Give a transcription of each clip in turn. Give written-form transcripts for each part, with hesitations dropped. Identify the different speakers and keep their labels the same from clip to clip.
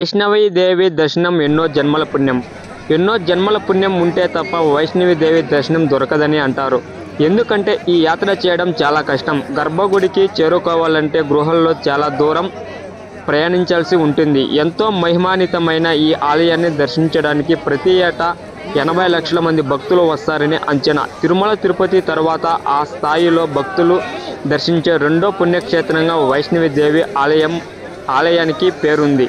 Speaker 1: వైష్ణవి దేవి దర్శనం ఎన్నో జన్మల పుణ్యం ఉంటే తప్ప వైష్ణవి దేవి దర్శనం దొరకదని అంటారు. ఎందుకంటే ఈ యాత్ర చేయడం చాలా కష్టం. గర్భగుడికి చేరుకోవాలంటే గృహల్లో చాలా దూరం ప్రయాణించాల్సి ఉంటుంది. ఎంతో మహిమాన్వితమైన ఈ ఆలయాన్ని దర్శించడానికి ప్రతి ఏటా 80 లక్షల మంది భక్తులు వస్తారని అంచనా. తిరుమల తిరుపతి తర్వాత ఆ స్థాయిలో భక్తులు దర్శించే రెండో పుణ్యక్షేత్రంగా వైష్ణవి దేవి ఆలయానికి పేరుంది.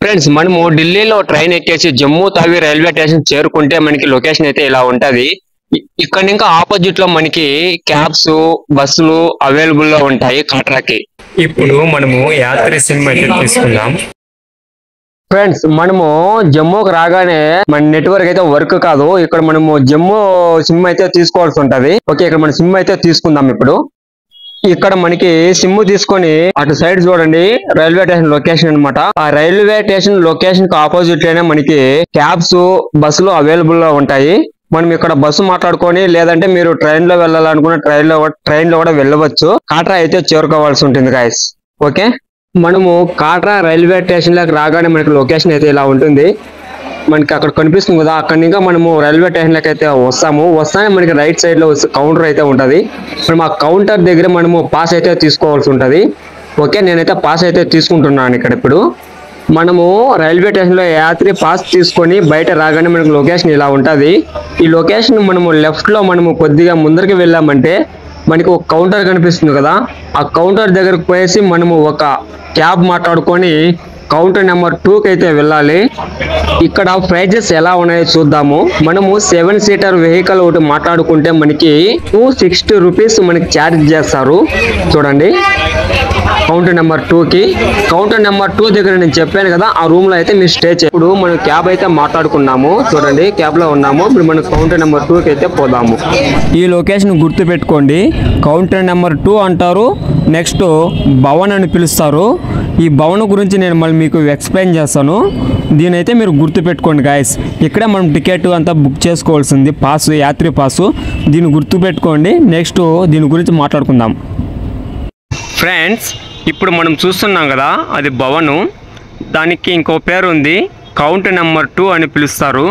Speaker 1: ఫ్రెండ్స్, మనము ఢిల్లీలో ట్రైన్ ఎక్కేసి జమ్మూ తావి రైల్వే స్టేషన్ చేరుకుంటే మనకి లొకేషన్ అయితే ఇలా ఉంటది. ఇక్కడ ఇంకా ఆపోజిట్ లో మనకి క్యాబ్స్ బస్సులు అవైలబుల్ లో ఉంటాయి కాట్రాకి.
Speaker 2: ఇప్పుడు మనము యాత్రి సినిమా అయితే తీసుకుందాం.
Speaker 1: ఫ్రెండ్స్, మనము జమ్మూకి రాగానే మన నెట్వర్క్ అయితే వర్క్ కాదు. ఇక్కడ మనము జమ్మూ సిమ్ అయితే తీసుకోవాల్సి ఉంటది. ఓకే, ఇక్కడ మన సిమ్ అయితే తీసుకుందాం. ఇప్పుడు ఇక్కడ మనకి సిమ్ తీసుకొని అటు సైడ్ చూడండి, రైల్వే స్టేషన్ లొకేషన్ అన్నమాట. ఆ రైల్వే స్టేషన్ లొకేషన్ కి ఆపోజిట్ లోనే మనకి క్యాబ్స్ బస్సులు అవైలబుల్ లో ఉంటాయి. మనం ఇక్కడ బస్సు మాట్లాడుకొని, లేదంటే మీరు ట్రైన్ లో వెళ్ళాలనుకున్న ట్రైన్ లో కూడా వెళ్ళవచ్చు. కాట్రా అయితే చేరుకోవాల్సి ఉంటుంది గాయస్. ఓకే, మనము కాట్రా రైల్వే స్టేషన్ లోకి రాగానే మనకి లొకేషన్ అయితే ఇలా ఉంటుంది. మనకి అక్కడ కనిపిస్తుంది కదా, అక్కడి ఇంకా మనము రైల్వే స్టేషన్ లోకి అయితే వస్తానే మనకి రైట్ సైడ్ లో కౌంటర్ అయితే ఉంటది. మనం ఆ కౌంటర్ దగ్గర మనము పాస్ అయితే తీసుకోవాల్సి ఉంటది. ఓకే, నేనైతే పాస్ అయితే తీసుకుంటున్నాను. ఇక్కడ ఇప్పుడు మనము రైల్వే స్టేషన్ లో యాత్రి పాస్ తీసుకొని బయట రాగానే మనకి లొకేషన్ ఇలా ఉంటది. ఈ లొకేషన్ మనము లెఫ్ట్ లో మనము కొద్దిగా ముందరికి వెళ్ళామంటే మనకి ఒక కౌంటర్ కనిపిస్తుంది కదా, ఆ కౌంటర్ దగ్గరకు పోయేసి మనము ఒక క్యాబ్ మాట్లాడుకొని కౌంటర్ నెంబర్ 2కి అయితే వెళ్ళాలి. ఇక్కడ ప్రైజెస్ ఎలా ఉన్నాయో చూద్దాము. మనము 7 సీటర్ వెహికల్ ఒకటి మాట్లాడుకుంటే మనకి 260 రూపీస్ మనకి ఛార్జ్ చేస్తారు. చూడండి, కౌంటర్ నెంబర్ 2కి. కౌంటర్ నెంబర్ 2 దగ్గర నేను చెప్పాను కదా, ఆ రూమ్ లో అయితే మీరు స్టే చేయ. ఇప్పుడు మనం క్యాబ్ అయితే మాట్లాడుకున్నాము. చూడండి, క్యాబ్ లో ఉన్నాము. ఇప్పుడు మనం కౌంటర్ నెంబర్ 2కి అయితే పోదాము. ఈ లొకేషన్ గుర్తు పెట్టుకోండి. కౌంటర్ నెంబర్ 2 అంటారు. నెక్స్ట్ భవన్ అని పిలుస్తారు. ఈ భవన్ గురించి నేను మళ్ళీ మీకు ఎక్స్ప్లెయిన్ చేస్తాను. దీనైతే మీరు గుర్తు పెట్టుకోండి గాయస్. ఇక్కడే మనం టికెట్ అంతా బుక్ చేసుకోవాల్సింది, పాసు, యాత్రి పాసు. దీన్ని గుర్తు పెట్టుకోండి. నెక్స్ట్ దీని గురించి మాట్లాడుకుందాం. ఫ్రెండ్స్, ఇప్పుడు మనం చూస్తున్నాం కదా, అది భవను. దానికి ఇంకో పేరు ఉంది, కౌంటర్ నెంబర్ 2 అని పిలుస్తారు.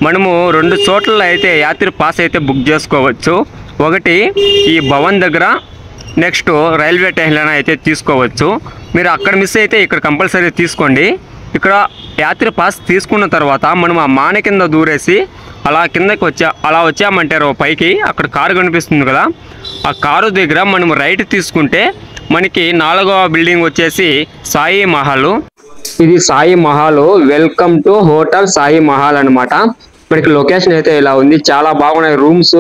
Speaker 1: మనము 2 చోట్ల అయితే యాత్రి పాస్ అయితే బుక్ చేసుకోవచ్చు. ఒకటి ఈ భవన్ దగ్గర, నెక్స్ట్ రైల్వే స్టేషన్ అయితే తీసుకోవచ్చు. మీరు అక్కడ మిస్ అయితే ఇక్కడ కంపల్సరీ తీసుకోండి. ఇక్కడ యాత్రి పాస్ తీసుకున్న తర్వాత మనం ఆ మాన కింద దూరేసి అలా కిందకి వచ్చామంటే పైకి అక్కడ కారు కనిపిస్తుంది కదా, ఆ కారు దగ్గర మనం రైట్ తీసుకుంటే మనకి 4వ బిల్డింగ్ వచ్చేసి సాయి మహల్. ఇది Sai Mahal. Welcome to hotel Sai Mahal అనమాట. మనకి లొకేషన్ అయితే ఇలా ఉంది. చాలా బాగున్నాయి రూమ్స్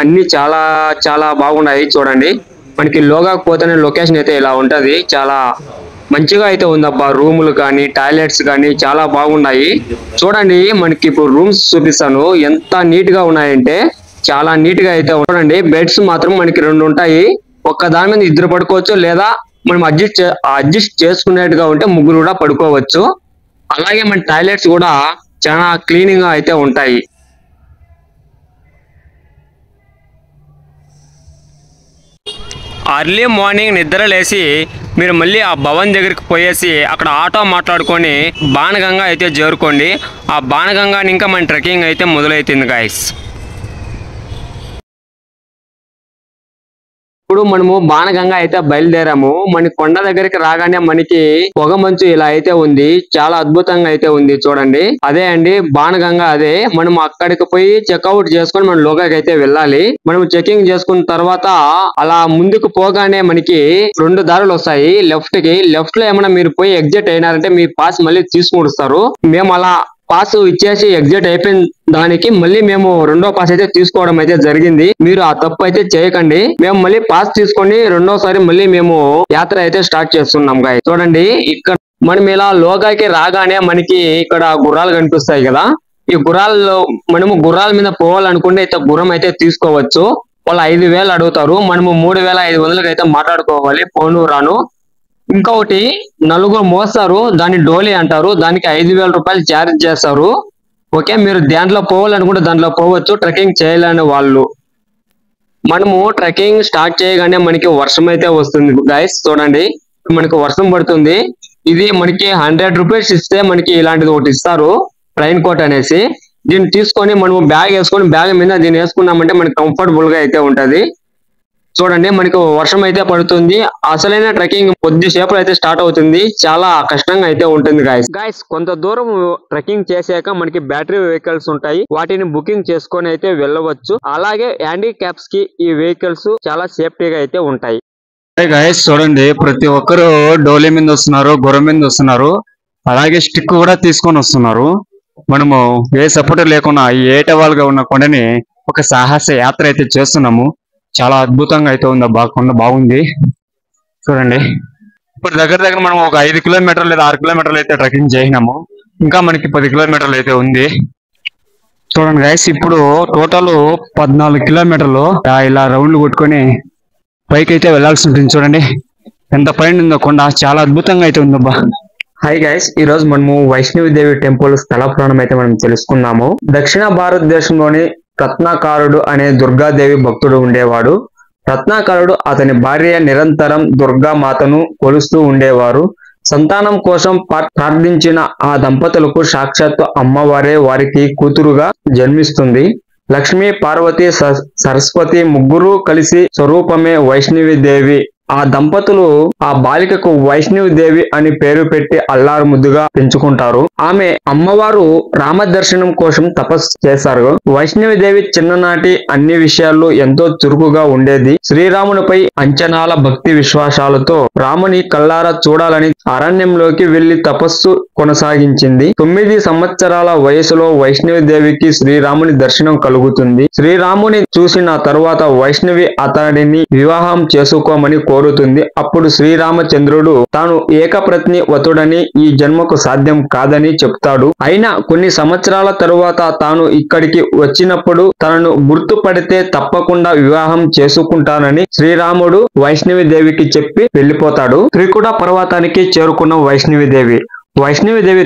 Speaker 1: అన్ని, చాలా చాలా బాగున్నాయి. చూడండి, మనకి లోగాకు పోతేనే లొకేషన్ అయితే ఇలా ఉంటది. చాలా మంచిగా అయితే ఉందబ్బా. రూములు కానీ టాయిలెట్స్ కానీ చాలా బాగున్నాయి. చూడండి, మనకి ఇప్పుడు రూమ్స్ చూపిస్తాను. ఎంత నీట్ గా ఉన్నాయంటే చాలా నీట్ గా అయితే. చూడండి, బెడ్స్ మాత్రం మనకి 2 ఉంటాయి. ఒక్క దాని మీద 2 పడుకోవచ్చు, లేదా మనం అడ్జస్ట్ చేసుకునేట్టుగా ఉంటే 3 కూడా పడుకోవచ్చు. అలాగే మన టాయిలెట్స్ కూడా చాలా క్లీనింగ్ గా అయితే ఉంటాయి. అర్లీ మార్నింగ్ నిద్ర లేసి మీరు మళ్ళీ ఆ భవన్ దగ్గరికి పోయేసి అక్కడ ఆటో మాట్లాడుకొని బాణగంగా అయితే చేరుకోండి. ఆ బాణగంగా ఇంకా మన ట్రెక్కింగ్ అయితే మొదలవుతుంది గాయస్. ఇప్పుడు మనము బాణగంగా అయితే బయలుదేరాము. మన కొండ దగ్గరికి రాగానే మనకి పొగ మంచు ఇలా అయితే ఉంది. చాలా అద్భుతంగా అయితే ఉంది. చూడండి, అదే అండి బాణగంగా. అదే మనం అక్కడికి పోయి చెక్అవుట్ చేసుకొని మనం లోగాకి అయితే వెళ్ళాలి. మనం చెకింగ్ చేసుకున్న తర్వాత అలా ముందుకు పోగానే మనకి 2 దారులు వస్తాయి. లెఫ్ట్ లో ఏమైనా మీరు పోయి ఎగ్జిట్ అయినారంటే మీ పాస్ మళ్ళీ తీసుకుంటారు. మేము అలా పాస్ ఇచ్చేసి ఎగ్జిట్ అయిపోయిన దానికి మళ్ళీ మేము రెండో పాస్ అయితే తీసుకోవడం అయితే జరిగింది. మీరు ఆ తప్పు అయితే చేయకండి. మేము మళ్ళీ పాస్ తీసుకొని రెండోసారి మళ్ళీ మేము యాత్ర అయితే స్టార్ట్ చేస్తున్నాం గాయస్. చూడండి ఇక్కడ మనం ఇలా లోగాకి రాగానే మనకి ఇక్కడ గుర్రాలు కనిపిస్తాయి కదా. ఈ గుర్రాల్లో మనము గుర్రాల మీద పోవాలనుకుంటే అయితే గుర్రం అయితే తీసుకోవచ్చు. వాళ్ళు 5,000 అడుగుతారు. మనము 3,500 అయితే మాట్లాడుకోవాలి పోను రాను. ఇంకొకటి నలుగురు మోస్తారు, దాన్ని డోలీ అంటారు. దానికి 5,000 రూపాయలు ఛార్జ్ చేస్తారు. ఓకే, మీరు దాంట్లో పోవాలనుకుంటే దాంట్లో పోవచ్చు. ట్రెక్కింగ్ చేయాలని వాళ్ళు. మనము ట్రెక్కింగ్ స్టార్ట్ చేయగానే మనకి వర్షం అయితే వస్తుంది గైస్. చూడండి మనకి వర్షం పడుతుంది. ఇది మనకి 100 రూపీస్ ఇస్తే మనకి ఇలాంటిది ఒకటి ఇస్తారు, ట్రైన్ కోట్ అనేసి. దీన్ని తీసుకొని మనము బ్యాగ్ వేసుకొని బ్యాగ్ మీద దీన్ని వేసుకున్నామంటే మనకి కంఫర్టబుల్ గా అయితే ఉంటది. చూడండి మనకి వర్షం అయితే పడుతుంది. అసలైన ట్రెక్కింగ్ కొద్దిసేపు అయితే స్టార్ట్ అవుతుంది. చాలా కష్టంగా అయితే ఉంటుంది గాయస్. కొంత దూరం ట్రెక్కింగ్ చేశాక మనకి బ్యాటరీ వెహికల్స్ ఉంటాయి. వాటిని బుకింగ్ చేసుకొని అయితే వెళ్ళవచ్చు. అలాగే హ్యాండిక్యాప్స్ కి ఈ వెహికల్స్ చాలా సేఫ్టీగా అయితే ఉంటాయి.
Speaker 3: గాయస్ చూడండి ప్రతి ఒక్కరు డోలీ మీద వస్తున్నారు, గుర్రం మీద వస్తున్నారు. అలాగే స్టిక్ కూడా తీసుకొని వస్తున్నారు. మనము ఏ సపోర్ట్ లేకుండా ఈ ఏటవాలుగా ఉన్న కొండని ఒక సాహస యాత్ర అయితే చేస్తున్నాము. చాలా అద్భుతంగా అయితే ఉంది. కొండ బాగుంది చూడండి. ఇప్పుడు దగ్గర మనం ఒక 5 కిలోమీటర్లు లేదా 6 కిలోమీటర్లు అయితే ట్రెక్కింగ్ చేసినాము. ఇంకా మనకి 10 కిలోమీటర్లు అయితే ఉంది. చూడండి గైస్, ఇప్పుడు టోటల్ 14 కిలోమీటర్లు ఇలా రౌండ్లు కొట్టుకొని పైకి అయితే వెళ్లాల్సి ఉంటుంది. చూడండి ఎంత పైన ఉందో కొండ, చాలా అద్భుతంగా అయితే ఉందబ్బా.
Speaker 1: హాయ్ గైస్, ఈ రోజు మనము వైష్ణవి దేవి టెంపుల్ స్థల పురాణం అయితే మనం తెలుసుకున్నాము. దక్షిణ భారతదేశంలోని రత్నాకారుడు అనే దుర్గాదేవి భక్తుడు ఉండేవాడు. రత్నాకారుడు అతని భార్య నిరంతరం దుర్గా మాతను కొలుస్తూ ఉండేవారు. సంతానం కోసం ప్రార్థించిన ఆ దంపతులకు సాక్షాత్తు అమ్మవారే వారికి కూతురుగా జన్మిస్తుంది. లక్ష్మి, పార్వతి, సరస్వతి ముగ్గురు కలిసి స్వరూపమే వైష్ణవి దేవి. ఆ దంపతులు ఆ బాలికకు వైష్ణవి దేవి అని పేరు పెట్టి అల్లారు ముద్దుగా పెంచుకుంటారు. ఆమె అమ్మవారు రామ దర్శనం కోసం తపస్సు చేశారు. వైష్ణవి దేవి చిన్ననాటి అన్ని విషయాల్లో ఎంతో చురుకుగా ఉండేది. శ్రీరామునిపై అంచనాల భక్తి విశ్వాసాలతో రాముని కల్లారా చూడాలని అరణ్యంలోకి వెళ్లి తపస్సు కొనసాగించింది. 9 సంవత్సరాల వయసులో వైష్ణవి దేవికి శ్రీరాముని దర్శనం కలుగుతుంది. శ్రీరాముని చూసిన తరువాత వైష్ణవి అతడిని వివాహం చేసుకోమని కోరుతుంది. అప్పుడు శ్రీరామచంద్రుడు తాను ఏకప్రత్ని వతుడని ఈ జన్మకు సాధ్యం కాదని చెప్తాడు. అయినా కొన్ని సంవత్సరాల తరువాత తాను ఇక్కడికి వచ్చినప్పుడు తనను గుర్తుపడితే తప్పకుండా వివాహం చేసుకుంటానని శ్రీరాముడు వైష్ణవి దేవికి చెప్పి వెళ్లిపోతాడు. త్రికుట పర్వతానికి చేరుకున్న వైష్ణవి దేవి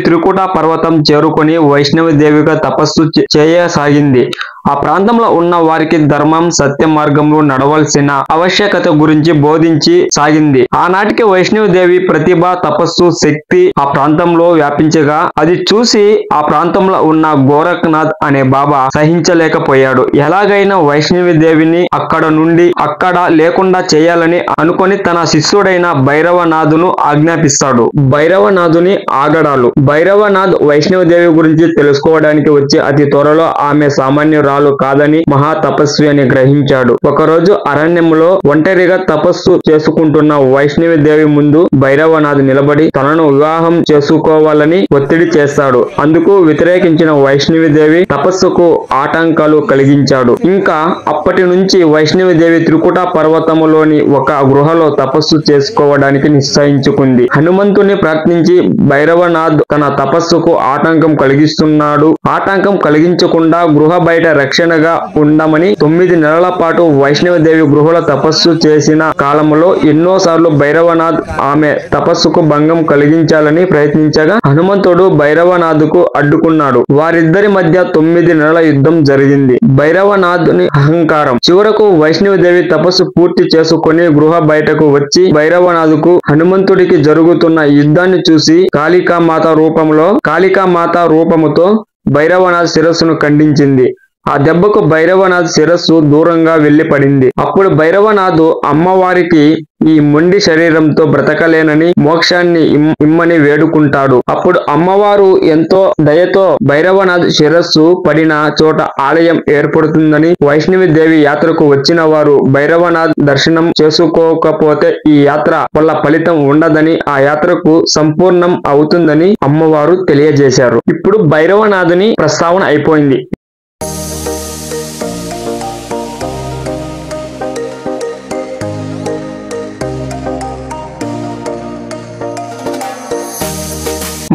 Speaker 1: త్రికుట పర్వతం చేరుకొని వైష్ణవి దేవిగా తపస్సు చేయసాగింది. ఆ ప్రాంతంలో ఉన్న వారికి ధర్మం, సత్య మార్గంలో నడవలసిన ఆవశ్యకత గురించి బోధించి సాగింది. ఆనాటికి వైష్ణవి దేవి ప్రతిభ, తపస్సు, శక్తి ఆ ప్రాంతంలో వ్యాపించగా అది చూసి ఆ ప్రాంతంలో ఉన్న గోరఖ్నాథ్ అనే బాబా సహించలేకపోయాడు. ఎలాగైనా వైష్ణవి దేవిని అక్కడ లేకుండా చేయాలని అనుకొని తన శిష్యుడైన భైరవనాథును ఆజ్ఞాపిస్తాడు. భైరవనాథుని ఆగడాలు. భైరవనాథ్ వైష్ణవి దేవి గురించి తెలుసుకోవడానికి వచ్చి అతి త్వరలో ఆమె సామాన్యురాలు కాదని మహా తపస్వి అని గ్రహించాడు. ఒకరోజు అరణ్యంలో ఒంటరిగా తపస్సు చేసుకుంటున్న వైష్ణవి దేవి ముందు భైరవనాథ్ నిలబడి తనను వివాహం చేసుకోవాలని ఒత్తిడి చేస్తాడు. అందుకు వ్యతిరేకించిన వైష్ణవి దేవి తపస్సుకు ఆటంకాలు కలిగించాడు. ఇంకా అప్పటి నుంచి వైష్ణవి దేవి త్రికుట పర్వతములోని ఒక గృహలో తపస్సు చేసుకోవడానికి నిశ్చయించుకుంది. హనుమంతుని ప్రార్థించి భైరవనాథ్ తన తపస్సుకు ఆటంకం కలిగించకుండా గృహ బయట రక్షణగా ఉండమని 9 నెలల పాటు వైష్ణవి దేవి గృహలో తపస్సు చేసిన కాలంలో ఎన్నోసార్లు భైరవనాథ్ ఆమె తపస్సుకు భంగం కలిగించాలని ప్రయత్నించగా హనుమంతుడు భైరవనాథ్కు అడ్డుకున్నాడు. వారిద్దరి మధ్య 9 నెలల యుద్ధం జరిగింది. భైరవనాథుని అహంకారం. చివరకు వైష్ణవి దేవి తపస్సు పూర్తి చేసుకుని గృహ బయటకు వచ్చి భైరవనాథ్కు హనుమంతుడికి జరుగుతున్న యుద్ధాన్ని చూసి కాళికామాత రూపముతో భైరవనాథ్ శిరస్సును ఖండించింది. ఆ దెబ్బకు భైరవనాథ్ శిరస్సు దూరంగా వెళ్లి పడింది. అప్పుడు భైరవనాథ్ అమ్మవారికి ఈ మొండి శరీరంతో బ్రతకలేనని మోక్షాన్ని ఇమ్మని వేడుకుంటాడు. అప్పుడు అమ్మవారు ఎంతో దయతో భైరవనాథ్ శిరస్సు పడిన చోట ఆలయం ఏర్పడుతుందని, వైష్ణవి దేవి యాత్రకు వచ్చిన వారు భైరవనాథ్ దర్శనం చేసుకోకపోతే ఈ యాత్ర వల్ల ఫలితం ఉండదని, ఆ యాత్రకు సంపూర్ణం అవుతుందని అమ్మవారు తెలియజేశారు. ఇప్పుడు భైరవనాథుని ప్రస్తావన అయిపోయింది.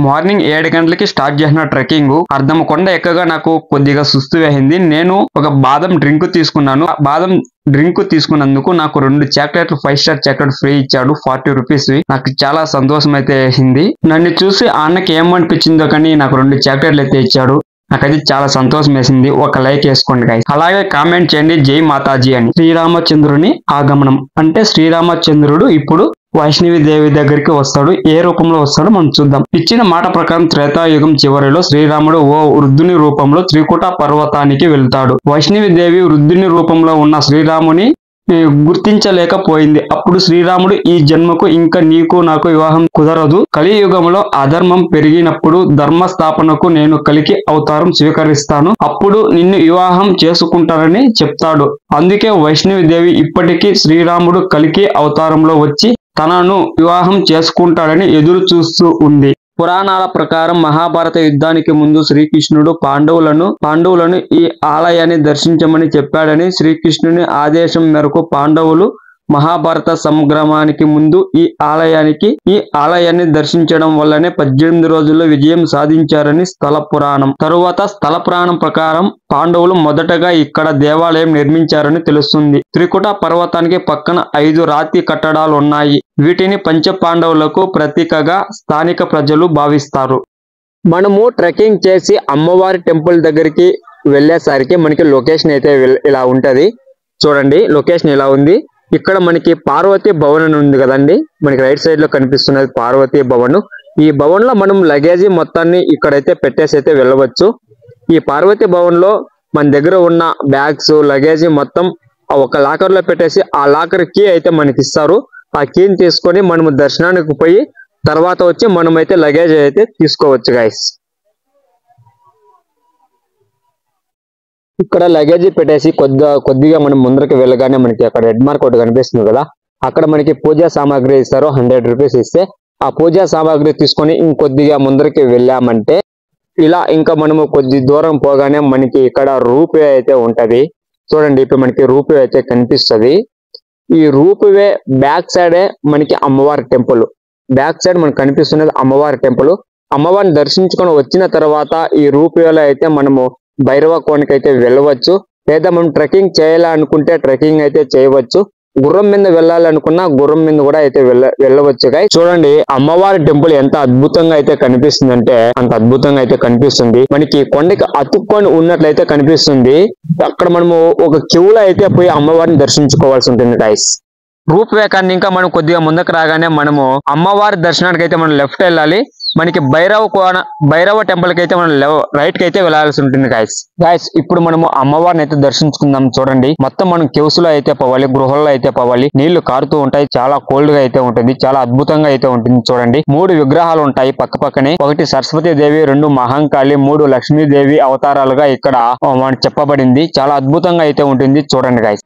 Speaker 1: మార్నింగ్ 7 గంటలకి స్టార్ట్ చేసిన ట్రెక్కింగ్ అర్ధం కొండ ఎక్కగా నాకు కొద్దిగా సుస్తు వేసింది. నేను ఒక బాదం డ్రింక్ తీసుకున్నాను. బాదం డ్రింక్ తీసుకున్నందుకు నాకు 2 చాక్లెట్లు 5 స్టార్ చాక్లెట్ ఫ్రీ ఇచ్చాడు 40 రూపీస్. నాకు చాలా సంతోషం అయితే వేసింది. నన్ను చూసి అన్నకి ఏమనిపించిందో కానీ నాకు 2 చాక్లెట్లు అయితే ఇచ్చాడు. నాకైతే చాలా సంతోషం వేసింది. ఒక లైక్ వేసుకోండి గైస్. అలాగే కామెంట్ చేయండి జై మాతాజీ అని. శ్రీరామచంద్రుని ఆగమనం అంటే శ్రీరామచంద్రుడు ఇప్పుడు వైష్ణవి దేవి దగ్గరికి వస్తాడు. ఏ రూపంలో వస్తాడో మనం చూద్దాం. ఇచ్చిన మాట ప్రకారం త్రేతాయుగం చివరిలో శ్రీరాముడు ఓ వృద్ధుని రూపంలో త్రికుట పర్వతానికి వెళ్తాడు. వైష్ణవి దేవి వృద్ధుని రూపంలో ఉన్న శ్రీరాముని గుర్తించలేకపోయింది. అప్పుడు శ్రీరాముడు ఈ జన్మకు ఇంకా నీకు నాకు వివాహం కుదరదు. కలియుగంలో అధర్మం పెరిగినప్పుడు ధర్మ స్థాపనకు నేను కలికి అవతారం స్వీకరిస్తాను. అప్పుడు నిన్ను వివాహం చేసుకుంటానని చెప్తాడు. అందుకే వైష్ణవి దేవి ఇప్పటికీ శ్రీరాముడు కలికి అవతారంలో వచ్చి తనను వివాహం చేసుకుంటాడని ఎదురు చూస్తూ ఉంది. పురాణాల ప్రకారం మహాభారత యుద్ధానికి ముందు శ్రీకృష్ణుడు పాండవులను ఈ ఆలయాన్ని దర్శించమని చెప్పాడని, శ్రీకృష్ణుని ఆదేశం మేరకు పాండవులు మహాభారత సంగ్రామానికి ముందు ఈ ఆలయాన్ని దర్శించడం వల్లనే 18 రోజుల్లో విజయం సాధించారని స్థల పురాణం. తరువాత స్థల పురాణం ప్రకారం పాండవులు మొదటగా ఇక్కడ దేవాలయం నిర్మించారని తెలుస్తుంది. త్రికుట పర్వతానికి పక్కన 5 రాతి కట్టడాలు ఉన్నాయి. వీటిని పంచ పాండవులకు ప్రతీకగా స్థానిక ప్రజలు భావిస్తారు. మనము ట్రెక్కింగ్ చేసి అమ్మవారి టెంపుల్ దగ్గరికి వెళ్ళేసరికి మనకి లొకేషన్ అయితే ఇలా ఉంటది. చూడండి లొకేషన్ ఇలా ఉంది. ఇక్కడ మనకి పార్వతీ భవన్ అని ఉంది కదండి, మనకి రైట్ సైడ్ లో కనిపిస్తున్నది పార్వతీ భవన్. ఈ భవన్ లో మనం లగేజీ మొత్తాన్ని ఇక్కడైతే పెట్టేసి అయితే వెళ్ళవచ్చు. ఈ పార్వతీ భవన్ లో మన దగ్గర ఉన్న బ్యాగ్స్ లగేజీ మొత్తం ఒక లాకర్ లో పెట్టేసి ఆ లాకర్ కీ అయితే మనకి ఇస్తారు. ఆ కీని తీసుకొని మనము దర్శనానికి పోయి తర్వాత వచ్చి మనమైతే లగేజ్ అయితే తీసుకోవచ్చు గైస్. ఇక్కడ లగేజీ పెట్టేసి కొద్దిగా మనం ముందరికి వెళ్ళగానే మనకి అక్కడ రెడ్ మార్క్ ఒకటి కనిపిస్తుంది కదా, అక్కడ మనకి పూజా సామాగ్రి ఇస్తారు. 100 రూపీస్ ఇస్తే ఆ పూజా సామాగ్రి తీసుకొని ఇంకొద్దిగా ముందరికి వెళ్ళామంటే ఇలా ఇంకా మనము కొద్ది దూరం పోగానే మనకి ఇక్కడ రూపే అయితే ఉంటది. చూడండి ఇప్పుడు మనకి రూపే అయితే కనిపిస్తుంది. ఈ రూపే బ్యాక్ సైడే మనకి అమ్మవారి టెంపుల్. బ్యాక్ సైడ్ మనకు కనిపిస్తున్నది అమ్మవారి టెంపుల్. అమ్మవారిని దర్శించుకొని వచ్చిన తర్వాత ఈ రూపేలో అయితే మనము భైరవ కోనకి అయితే వెళ్ళవచ్చు. లేదా మనం ట్రెక్కింగ్ చేయాలనుకుంటే ట్రెక్కింగ్ అయితే చేయవచ్చు. గుర్రం మీద వెళ్ళాలనుకున్నా గుర్రం మీద కూడా అయితే వెళ్ళవచ్చు గైస్. చూడండి అమ్మవారి టెంపుల్ ఎంత అద్భుతంగా అయితే కనిపిస్తుంది అంటే అంత అద్భుతంగా అయితే కనిపిస్తుంది. మనకి కొండకి అతుక్కొని ఉన్నట్లయితే కనిపిస్తుంది. అక్కడ మనము ఒక క్యూలో అయితే పోయి అమ్మవారిని దర్శించుకోవాల్సి ఉంటుంది గైస్. రూప్ వే కానీ ఇంకా మనం కొద్దిగా ముందుకు రాగానే మనము అమ్మవారి దర్శనానికి అయితే మనం లెఫ్ట్ వెళ్ళాలి. మనకి భైరవ టెంపుల్ కి అయితే మనం రైట్ కి అయితే వెళ్ళాల్సి ఉంటుంది గైస్. ఇప్పుడు మనము అమ్మవారిని అయితే దర్శించుకుందాం. చూడండి మొత్తం మనం కేవ్స్ లో అయితే పోవాలి, గృహాల్లో అయితే పోవాలి. నీళ్లు కారుతూ ఉంటాయి, చాలా కోల్డ్ గా అయితే ఉంటుంది, చాలా అద్భుతంగా అయితే ఉంటుంది. చూడండి 3 విగ్రహాలు ఉంటాయి పక్క పక్కనే. ఒకటి సరస్వతి దేవి, 2 మహంకాళి, 3 లక్ష్మీదేవి అవతారాలుగా ఇక్కడ చెప్పబడింది. చాలా అద్భుతంగా అయితే ఉంటుంది. చూడండి గైస్.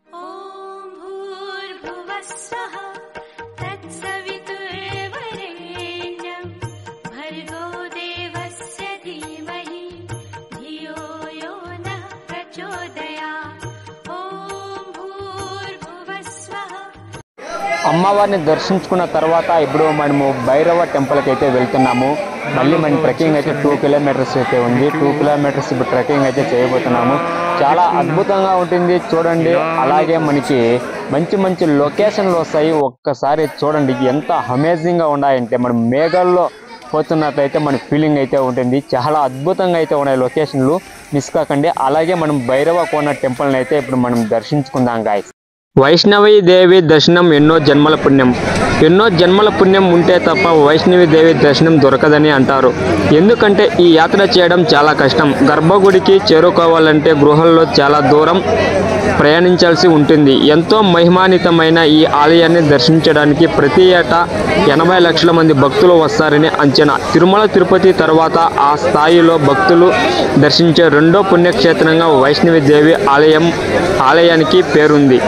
Speaker 1: అమ్మవారిని దర్శించుకున్న తర్వాత ఇప్పుడు మనము భైరవ టెంపుల్ కి అయితే వెళ్తున్నాము. మళ్ళీ మన ట్రెక్కింగ్ అయితే 2 కిలోమీటర్స్ అయితే ఉంది. 2 కిలోమీటర్స్ ఇప్పుడు ట్రెక్కింగ్ అయితే చేయబోతున్నాము. చాలా అద్భుతంగా ఉంటుంది చూడండి. అలాగే మనకి మంచి మంచి లొకేషన్లు వస్తాయి. ఒక్కసారి చూడండి ఎంత అమేజింగ్ గా ఉన్నాయంటే మనం మేఘాల్లో పోతున్నట్లయితే మన ఫీలింగ్ అయితే ఉంటుంది. చాలా అద్భుతంగా అయితే ఉన్నాయి లొకేషన్లు, మిస్ కాకండి. అలాగే మనం భైరవ కోన టెంపుల్ని అయితే ఇప్పుడు మనం దర్శించుకుందాం గాయస్. వైష్ణవి దేవి దర్శనం ఎన్నో జన్మల పుణ్యం. ఎన్నో జన్మల పుణ్యం ఉంటే తప్ప వైష్ణవి దేవి దర్శనం దొరకదని అంటారు. ఎందుకంటే ఈ యాత్ర చేయడం చాలా కష్టం. గర్భగుడికి చేరుకోవాలంటే గృహల్లో చాలా దూరం ప్రయాణించాల్సి ఉంటుంది. ఎంతో మహిమాన్వితమైన ఈ ఆలయాన్ని దర్శించడానికి ప్రతి ఏటా 80 లక్షల మంది భక్తులు వస్తారని అంచనా. తిరుమల తిరుపతి తర్వాత ఆ స్థాయిలో భక్తులు దర్శించే రెండో పుణ్యక్షేత్రంగా వైష్ణవి దేవి ఆలయానికి పేరుంది.